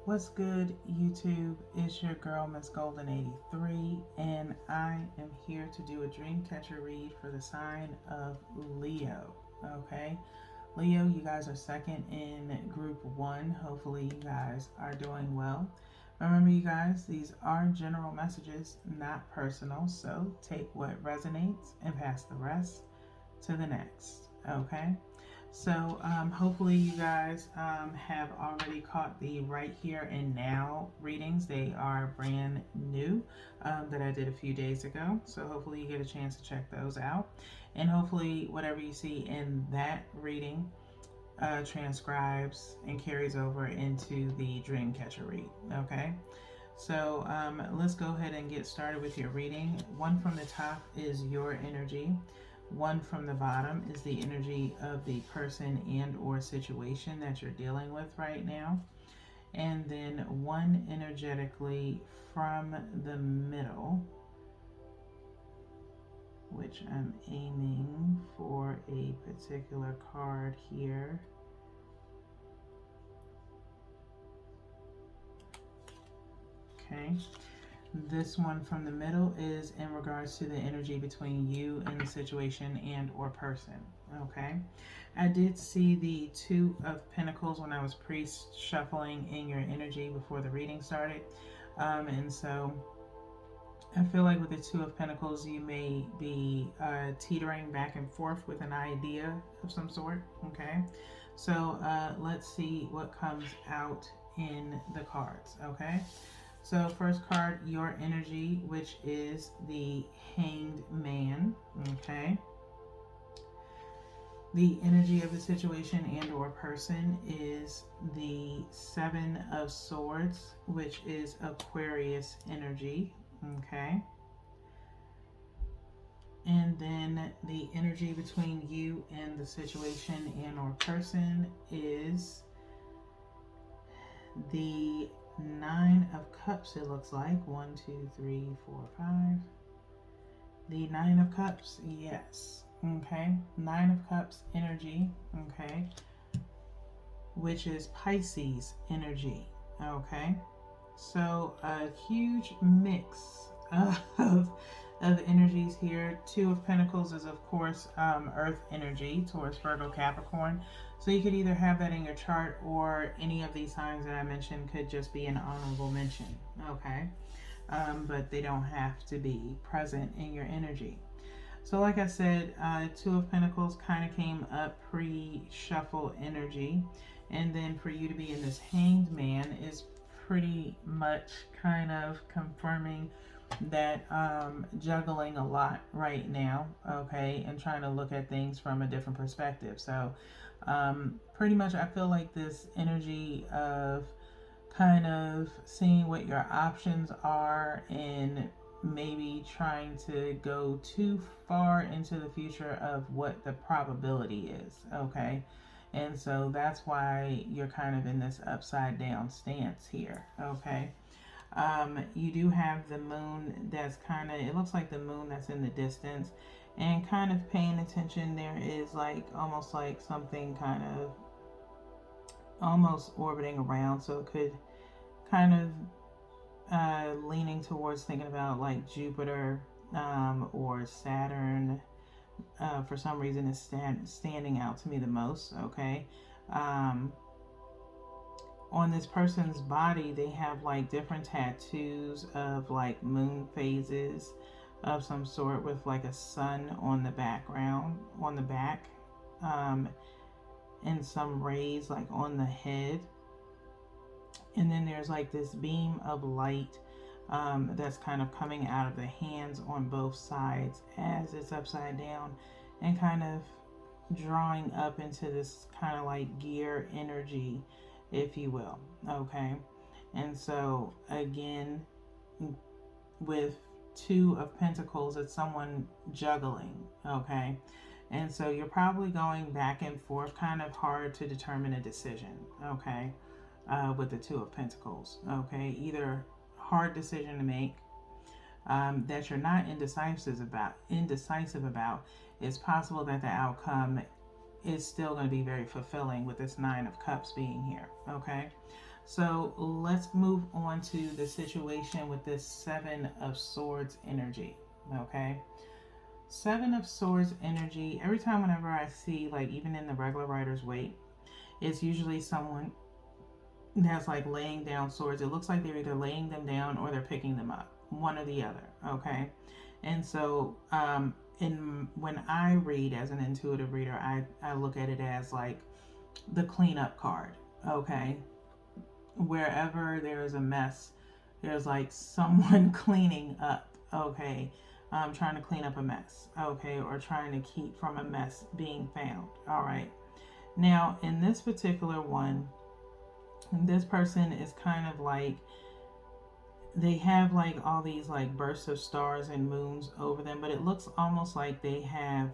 What's good, YouTube? It's your girl, Miss Golden 83, and I am here to do a dream catcher read for the sign of Leo. Okay, Leo, you guys are second in group one. Hopefully, you guys are doing well. Remember, you guys, these are general messages, not personal, so take what resonates and pass the rest to the next. Okay. So hopefully you guys have already caught the right here and now readings. They are brand new that I did a few days ago. So hopefully you get a chance to check those out. And hopefully whatever you see in that reading transcribes and carries over into the dream catcher read. Okay. So let's go ahead and get started with your reading. One from the top is your energy. One from the bottom is the energy of the person and or situation that you're dealing with right now. And then one energetically from the middle, which I'm aiming for a particular card here. Okay. This one from the middle is in regards to the energy between you and the situation and or person. Okay. I did see the Two of Pentacles when I was pre-shuffling in your energy before the reading started. And so I feel like with the Two of Pentacles, you may be teetering back and forth with an idea of some sort. Okay. So let's see what comes out in the cards. Okay. So first card, your energy, which is the Hanged Man. Okay. The energy of the situation and or person is the Seven of Swords, which is Aquarius energy. Okay. And then the energy between you and the situation and or person is the Nine of Cups, it looks like. 1, 2, 3, 4, 5. The Nine of Cups, yes. Okay. Nine of Cups energy, okay, which is Pisces energy, okay. So a huge mix of energies here. Two of Pentacles is of course Earth energy, Taurus, Virgo, Capricorn. So you could either have that in your chart, or any of these signs that I mentioned could just be an honorable mention, okay. But they don't have to be present in your energy. So like I said, Two of Pentacles kind of came up pre-shuffle energy, and then for you to be in this Hanged Man is pretty much kind of confirming that juggling a lot right now, okay, and trying to look at things from a different perspective. So pretty much I feel like this energy of kind of seeing what your options are and maybe trying to go too far into the future of what the probability is, okay. And so that's why you're kind of in this upside down stance here, okay. You do have the moon that's kind of, it looks like the moon that's in the distance, and kind of paying attention. There is like almost like something kind of almost orbiting around, so it could kind of leaning towards thinking about like Jupiter or Saturn. For some reason is standing out to me the most, okay. On this person's body, they have like different tattoos of like moon phases of some sort, with like a sun on the background, on the back, and some rays like on the head. And then there's like this beam of light that's kind of coming out of the hands on both sides as it's upside down, and kind of drawing up into this kind of like gear energy, if you will, okay. And so again, with Two of Pentacles, it's someone juggling, okay. And so you're probably going back and forth, kind of hard to determine a decision, okay, with the Two of Pentacles, okay. Either hard decision to make that you're not indecisive about. It's possible that the outcome is still going to be very fulfilling with this Nine of Cups being here, okay. So let's move on to the situation with this Seven of Swords energy. Okay. Seven of Swords energy. Every time whenever I see, like, even in the regular Rider's Waite, it's usually someone that's like laying down swords. It looks like they're either laying them down or they're picking them up, one or the other. Okay. And so when I read as an intuitive reader, I look at it as like the cleanup card. Okay. Wherever there is a mess, there's like someone cleaning up. Okay. Trying to clean up a mess. Okay. Or trying to keep from a mess being found. All right. Now, in this particular one, this person is kind of like, they have like all these like bursts of stars and moons over them, but it looks almost like they have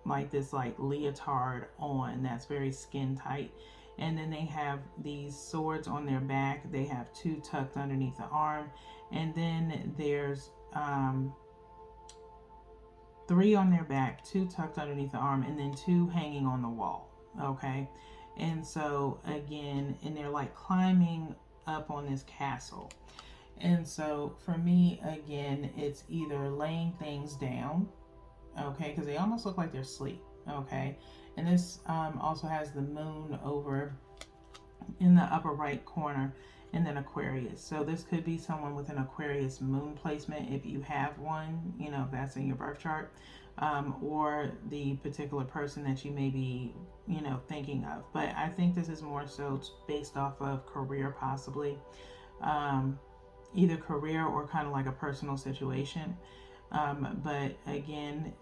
like this like leotard on that's very skin tight, and then they have these swords on their back. They have two tucked underneath the arm, and then there's three on their back, two tucked underneath the arm, and then two hanging on the wall. Okay. And so again, and they're like climbing up on this castle. And so for me, again, it's either laying things down, okay, because they almost look like they're asleep, okay. And this also has the moon over in the upper right corner, and then Aquarius. So this could be someone with an Aquarius moon placement if you have one, you know, if that's in your birth chart, or the particular person that you may be, you know, thinking of. But I think this is more so based off of career, possibly. Either career or kind of like a personal situation. But again,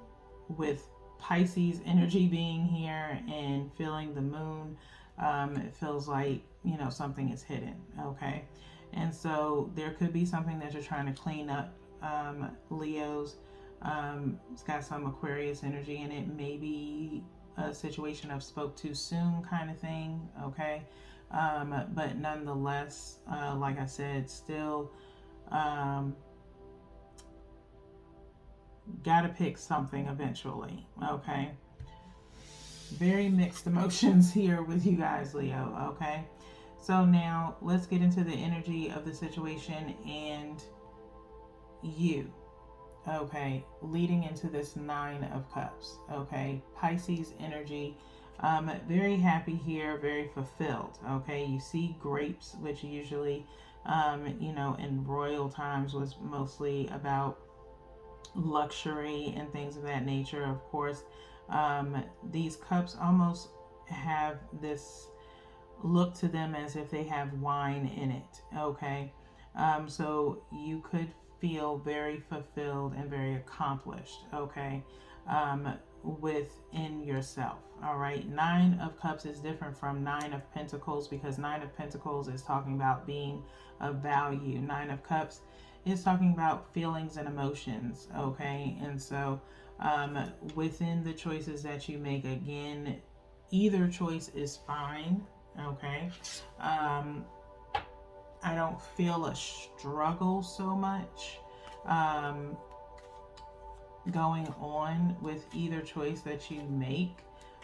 with Pisces energy being here and feeling the moon, it feels like, you know, something is hidden. Okay. And so there could be something that you're trying to clean up, Leos. It's got some Aquarius energy in it. Maybe a situation of spoke too soon kind of thing. Okay. But nonetheless, like I said, still gotta pick something eventually. Okay. Very mixed emotions here with you guys, Leo. Okay. So now let's get into the energy of the situation and you. Okay. Leading into this Nine of Cups. Okay. Pisces energy. Very happy here, very fulfilled. Okay. You see grapes, which usually, you know, in royal times was mostly about luxury and things of that nature. Of course, these cups almost have this look to them as if they have wine in it. Okay. So you could feel very fulfilled and very accomplished. Okay. Within yourself. All right. Nine of Cups is different from Nine of Pentacles, because Nine of Pentacles is talking about being of value. Nine of Cups is talking about feelings and emotions. Okay. And so within the choices that you make, again, either choice is fine. Okay. I don't feel a struggle so much going on with either choice that you make,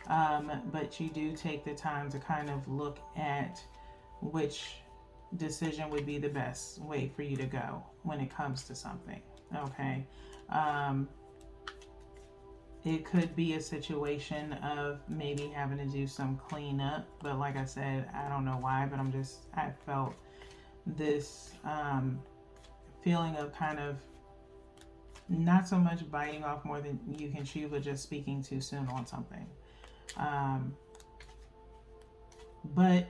but you do take the time to kind of look at which decision would be the best way for you to go when it comes to something. Okay. It could be a situation of maybe having to do some cleanup, but like I said, I don't know why, but I felt this feeling of kind of not so much biting off more than you can chew, but just speaking too soon on something. But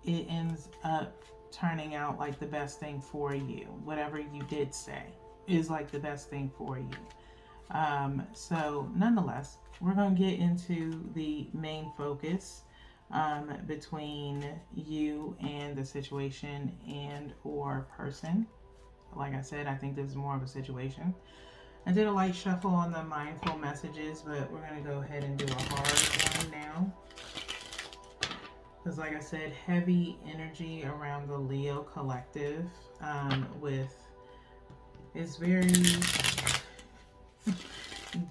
it ends up turning out like the best thing for you. Whatever you did say is like the best thing for you. So nonetheless, we're going to get into the main focus between you and the situation and or person. Like I said, I think this is more of a situation. I did a light shuffle on the mindful messages, but we're going to go ahead and do a hard one now. Because like I said, heavy energy around the Leo collective with it's very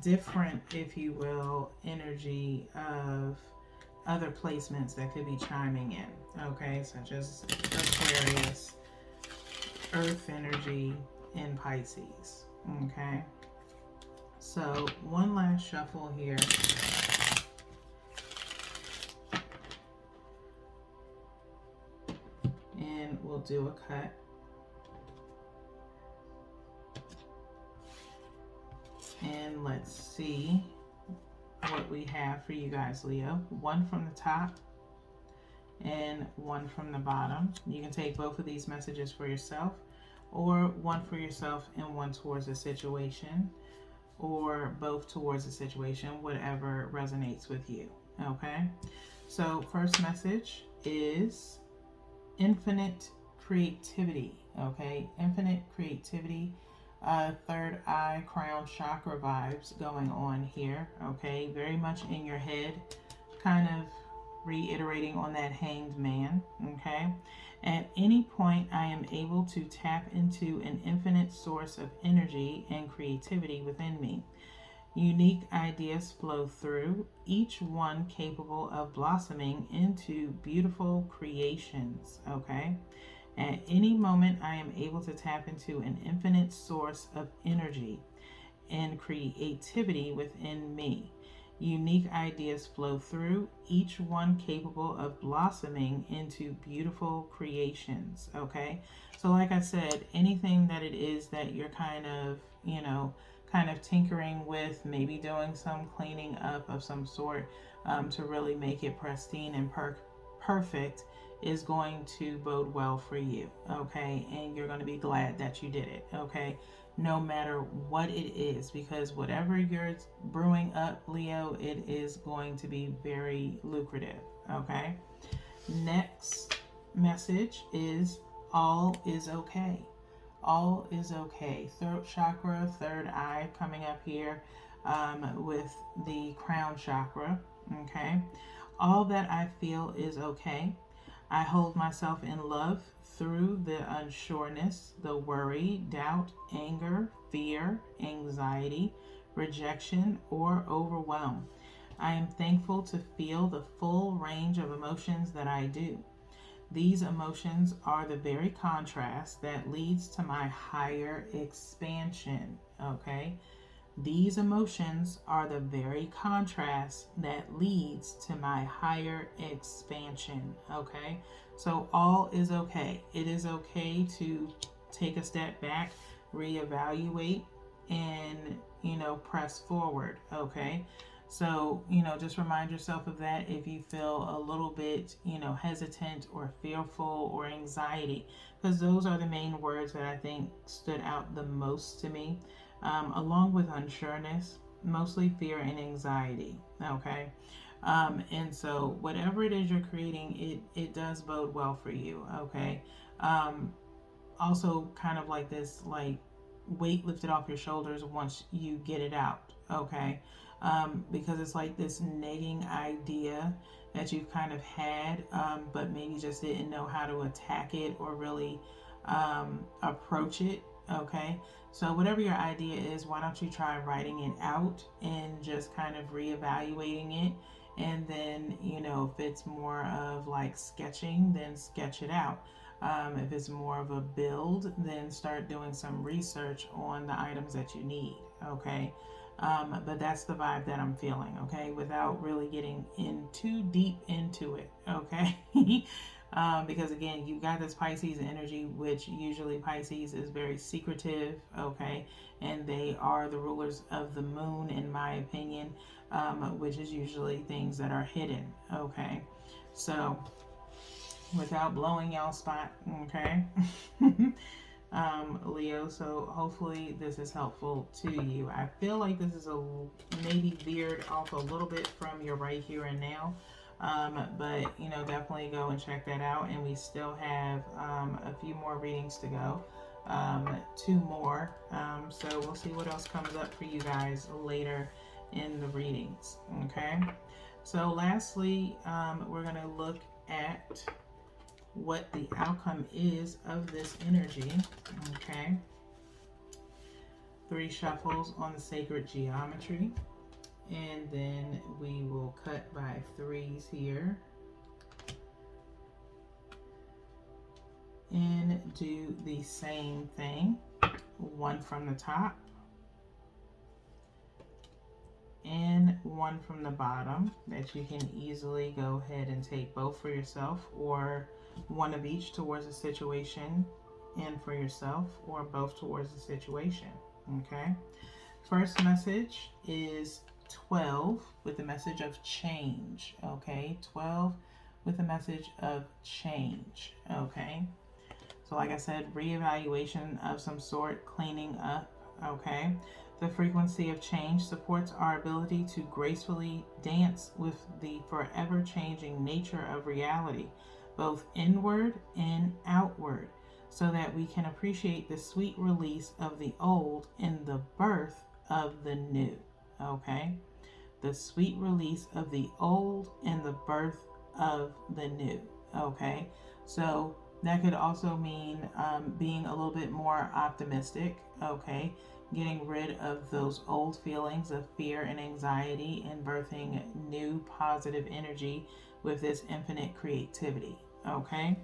different, if you will, energy of other placements that could be chiming in, okay, such as Aquarius, Earth energy, and Pisces, okay? So one last shuffle here. And we'll do a cut. And let's see what we have for you guys, Leo. One from the top and one from the bottom. You can take both of these messages for yourself, or one for yourself and one towards a situation, or both towards a situation, whatever resonates with you, okay? So first message is infinite creativity, okay? Infinite creativity. Third eye, crown chakra vibes going on here, okay? Very much in your head, kind of reiterating on that hanged man, okay? At any point, I am able to tap into an infinite source of energy and creativity within me. Unique ideas flow through, each one capable of blossoming into beautiful creations, okay? At any moment, I am able to tap into an infinite source of energy and creativity within me. Unique ideas flow through, each one capable of blossoming into beautiful creations, okay? So like I said, anything that it is that you're kind of, kind of tinkering with, maybe doing some cleaning up of some sort to really make it pristine and perfect, is going to bode well for you, okay? And you're going to be glad that you did it, okay? No matter what it is, because whatever you're brewing up, Leo, it is going to be very lucrative, okay? Next message is all is okay. All is okay. Throat chakra, third eye coming up here with the crown chakra, okay? All that I feel is okay. I hold myself in love through the unsureness, the worry, doubt, anger, fear, anxiety, rejection, or overwhelm. I am thankful to feel the full range of emotions that I do. These emotions are the very contrast that leads to my higher expansion, okay? These emotions are the very contrast that leads to my higher expansion, okay? So all is okay. It is okay to take a step back, reevaluate, and, press forward, okay? So, just remind yourself of that if you feel a little bit, hesitant or fearful or anxiety, because those are the main words that I think stood out the most to me. Along with unsureness, mostly fear and anxiety, okay? And so whatever it is you're creating, it does bode well for you, okay? Also kind of like this, like weight lifted off your shoulders once you get it out, okay? Because it's like this nagging idea that you've kind of had, but maybe just didn't know how to attack it or really approach it, okay? So whatever your idea is, why don't you try writing it out and just kind of reevaluating it? And then, if it's more of like sketching, then sketch it out. If it's more of a build, then start doing some research on the items that you need, okay? But that's the vibe that I'm feeling, okay? Without really getting in too deep into it, okay? Because again, you've got this Pisces energy, which usually Pisces is very secretive, okay? And they are the rulers of the moon, in my opinion, which is usually things that are hidden, okay? So, without blowing y'all spot, okay? Leo, so hopefully this is helpful to you. I feel like this is maybe veered off a little bit from your right here and now, but definitely go and check that out. And we still have a few more readings to go, 2 more, so we'll see what else comes up for you guys later in the readings, okay? So lastly, we're going to look at what the outcome is of this energy, okay? 3 shuffles on the sacred geometry, And then we will cut by 3s here. And do the same thing. 1 from the top. And 1 from the bottom that you can easily go ahead and take both for yourself, or 1 of each towards a situation and for yourself, or both towards the situation. Okay. First message is 12 with the message of change. Okay. 12 with the message of change. Okay. So like I said, reevaluation of some sort, cleaning up. Okay. The frequency of change supports our ability to gracefully dance with the forever changing nature of reality, both inward and outward, so that we can appreciate the sweet release of the old and the birth of the new. Okay? The sweet release of the old and the birth of the new. Okay? So that could also mean being a little bit more optimistic. Okay? Getting rid of those old feelings of fear and anxiety and birthing new positive energy with this infinite creativity. Okay.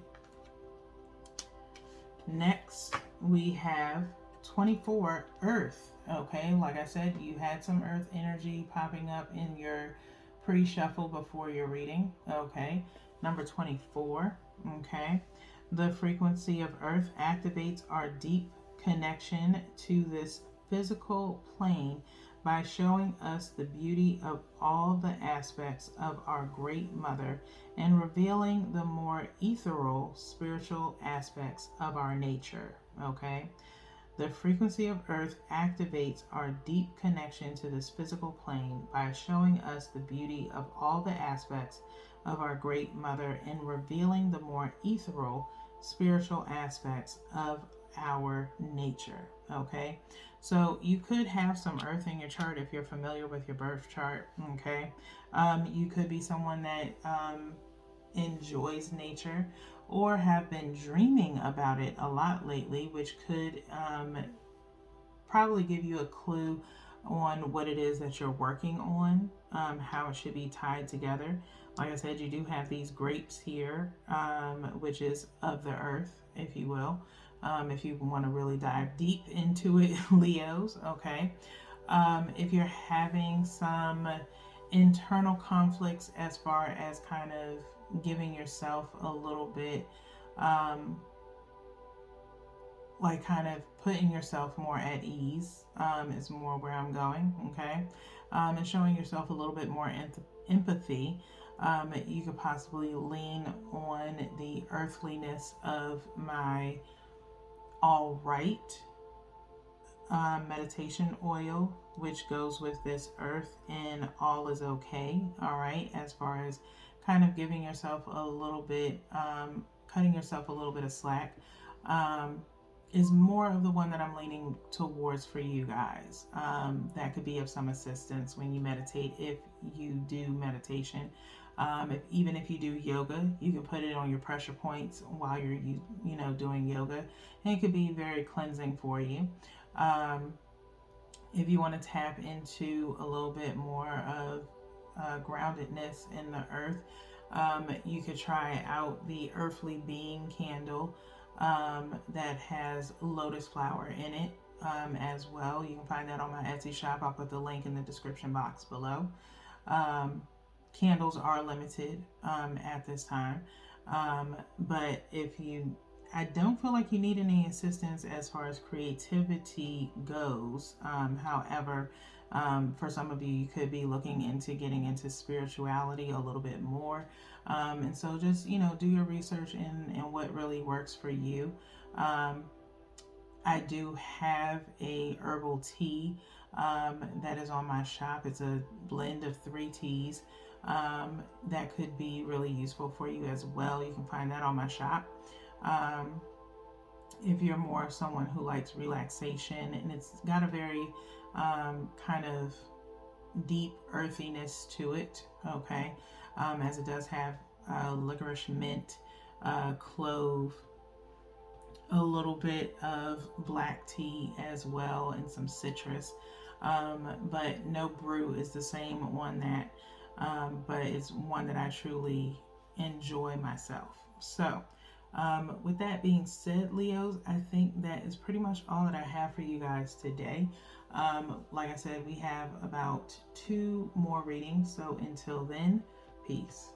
Next, we have 24 Earth. Okay. Like I said, you had some Earth energy popping up in your pre-shuffle before your reading. Okay. Number 24. Okay. The frequency of Earth activates our deep connection to this physical plane by showing us the beauty of all the aspects of our Great Mother and revealing the more ethereal spiritual aspects of our nature. Okay? The frequency of Earth activates our deep connection to this physical plane by showing us the beauty of all the aspects of our Great Mother and revealing the more ethereal spiritual aspects of our nature. Okay, so you could have some Earth in your chart if you're familiar with your birth chart. Okay, you could be someone that enjoys nature or have been dreaming about it a lot lately, which could probably give you a clue on what it is that you're working on, how it should be tied together. Like I said, you do have these grapes here, which is of the earth, if you will. If you want to really dive deep into it, Leos, okay? If you're having some internal conflicts as far as kind of giving yourself a little bit, like kind of putting yourself more at ease, is more where I'm going, okay? And showing yourself a little bit more empathy. You could possibly lean on the earthliness of my All Right meditation oil, which goes with this earth and all is okay. All right, as far as kind of giving yourself a little bit, cutting yourself a little bit of slack, is more of the one that I'm leaning towards for you guys. That could be of some assistance when you meditate, if you do meditation. Even if you do yoga, you can put it on your pressure points while you're doing yoga, and it could be very cleansing for you. If you want to tap into a little bit more of groundedness in the earth, you could try out the Earthly Being candle that has lotus flower in it as well. You can find that on my Etsy shop. I'll put the link in the description box below. Candles are limited at this time, but I don't feel like you need any assistance as far as creativity goes. However, for some of you, you could be looking into getting into spirituality a little bit more. And so just, do your research in what really works for you. I do have a herbal tea that is on my shop. It's a blend of 3 teas that could be really useful for you as well. You can find that on my shop. If you're more of someone who likes relaxation, and it's got a very kind of deep earthiness to it, okay, as it does have licorice, mint, clove, a little bit of black tea as well, and some citrus. But no brew is the same one that, but it's one that I truly enjoy myself. So, with that being said, Leos, I think that is pretty much all that I have for you guys today. Like I said, we have about 2 more readings. So until then, peace.